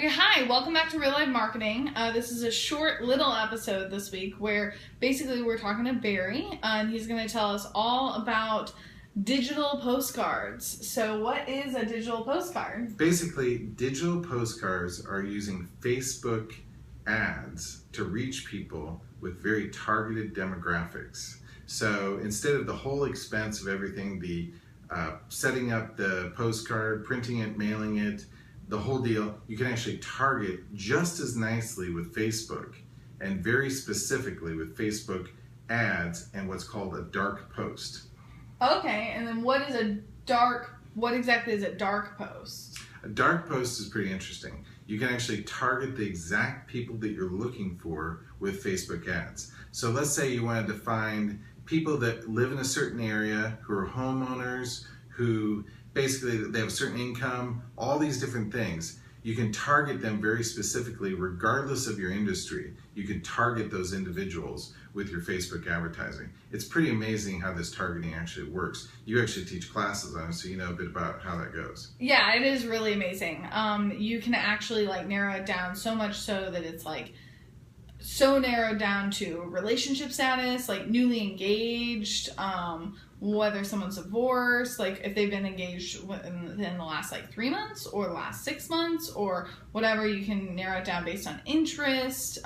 Okay, hi, welcome back to Real Life Marketing. This is a short little episode this week where basically we're talking to Barry and he's going to tell us all about digital postcards. So what is a digital postcard? Basically, digital postcards are using Facebook ads to reach people with very targeted demographics. So instead of the whole expense of everything, the setting up the postcard, printing it, mailing it, the whole deal, you can actually target just as nicely with Facebook and very specifically with Facebook ads and what's called a dark post. Okay, and then what exactly is a dark post? A dark post is pretty interesting. You can actually target the exact people that you're looking for with Facebook ads. So let's say you wanted to find people that live in a certain area, who are homeowners, who basically they have a certain income, all these different things. You can target them very specifically regardless of your industry. You can target those individuals with your Facebook advertising. It's pretty amazing how this targeting actually works. You actually teach classes on it, so you know a bit about how that goes. Yeah, it is really amazing. You can actually narrow it down so much so that it's so narrowed down to relationship status, newly engaged, whether someone's divorced, if they've been engaged within the last 3 months or the last 6 months or whatever. You can narrow it down based on interest,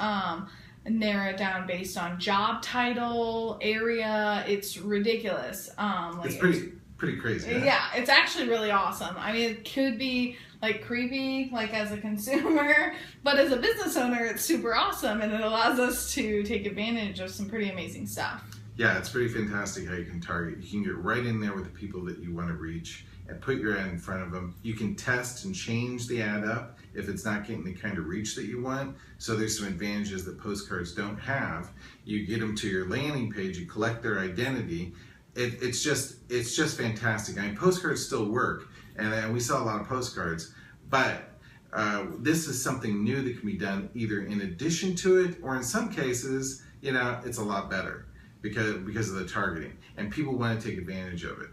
narrow it down based on job title, area. It's ridiculous. It's pretty crazy. Yeah, it's actually really awesome. I mean, it could be creepy as a consumer, but as a business owner it's super awesome, and it allows us to take advantage of some pretty amazing stuff. Yeah, it's pretty fantastic how you can target. You can get right in there with the people that you want to reach and put your ad in front of them. You can test and change the ad up if it's not getting the kind of reach that you want. So there's some advantages that postcards don't have. You get them to your landing page, you collect their identity. It's just fantastic. I mean, postcards still work, and we sell a lot of postcards, but this is something new that can be done either in addition to it, or in some cases, it's a lot better because of the targeting, and people want to take advantage of it.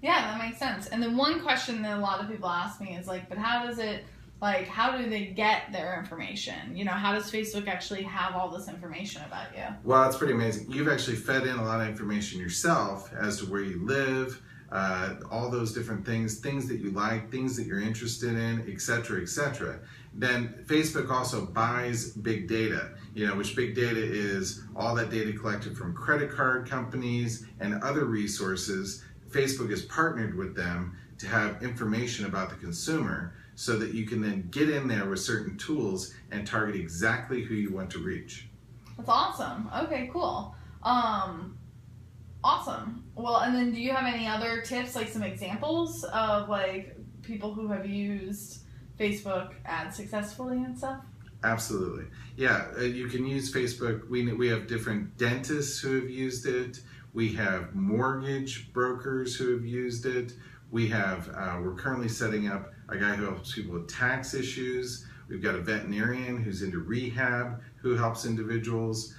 Yeah, that makes sense. And then one question that a lot of people ask me is but how does it, how do they get their information? How does Facebook actually have all this information about you? Well, it's pretty amazing. You've actually fed in a lot of information yourself as to where you live, all those different things that you like, things that you're interested in, etc., etc. Then Facebook also buys big data, which big data is all that data collected from credit card companies and other resources. Facebook is partnered with them to have information about the consumer so that you can then get in there with certain tools and target exactly who you want to reach. That's awesome. Okay, cool. Awesome. Well, and then do you have any other tips, some examples of people who have used Facebook ads successfully and stuff? Absolutely. Yeah, you can use Facebook. We have different dentists who have used it. We have mortgage brokers who have used it. We have, we're currently setting up a guy who helps people with tax issues. We've got a veterinarian who's into rehab who helps individuals.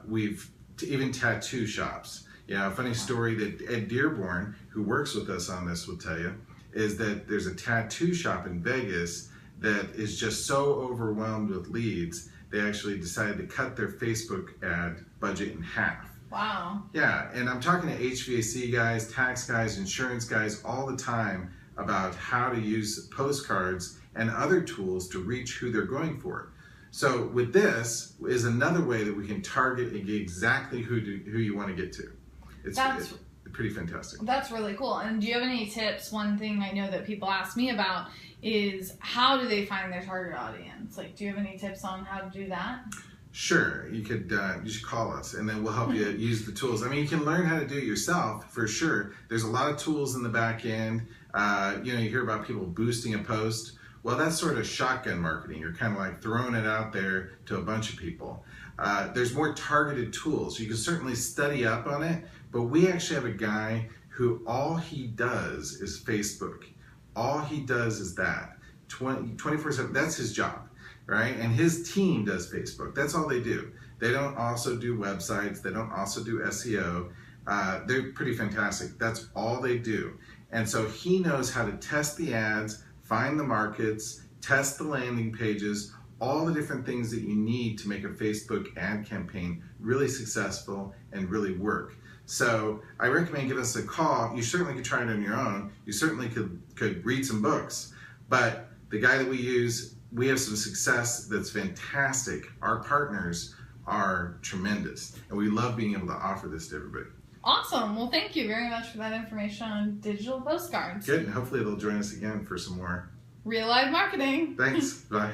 We've even tattoo shops. A funny story that Ed Dearborn, who works with us on this, will tell you, is that there's a tattoo shop in Vegas that is just so overwhelmed with leads, they actually decided to cut their Facebook ad budget in half. Wow. Yeah, and I'm talking to HVAC guys, tax guys, insurance guys all the time about how to use postcards and other tools to reach who they're going for. So with this is another way that we can target and get exactly who you want to get to. It's pretty fantastic. That's really cool. And do you have any tips? One thing I know that people ask me about is how do they find their target audience? Do you have any tips on how to do that? Sure, you should call us and then we'll help you use the tools. I mean, you can learn how to do it yourself for sure. There's a lot of tools in the back end. You hear about people boosting a post. Well, that's sort of shotgun marketing. You're kind of throwing it out there to a bunch of people. There's more targeted tools. You can certainly study up on it, but we actually have a guy who all he does is Facebook. All he does is that 24/7. That's his job. Right? And his team does Facebook. That's all they do. They don't also do websites. They don't also do SEO. They're pretty fantastic. That's all they do. And so he knows how to test the ads, find the markets, test the landing pages, all the different things that you need to make a Facebook ad campaign really successful and really work. So I recommend give us a call. You certainly could try it on your own. You certainly could read some books. But the guy that we use, we have some success that's fantastic. Our partners are tremendous. And we love being able to offer this to everybody. Awesome. Well, thank you very much for that information on digital postcards. Good. And hopefully they'll join us again for some more Real life marketing. Thanks. Bye.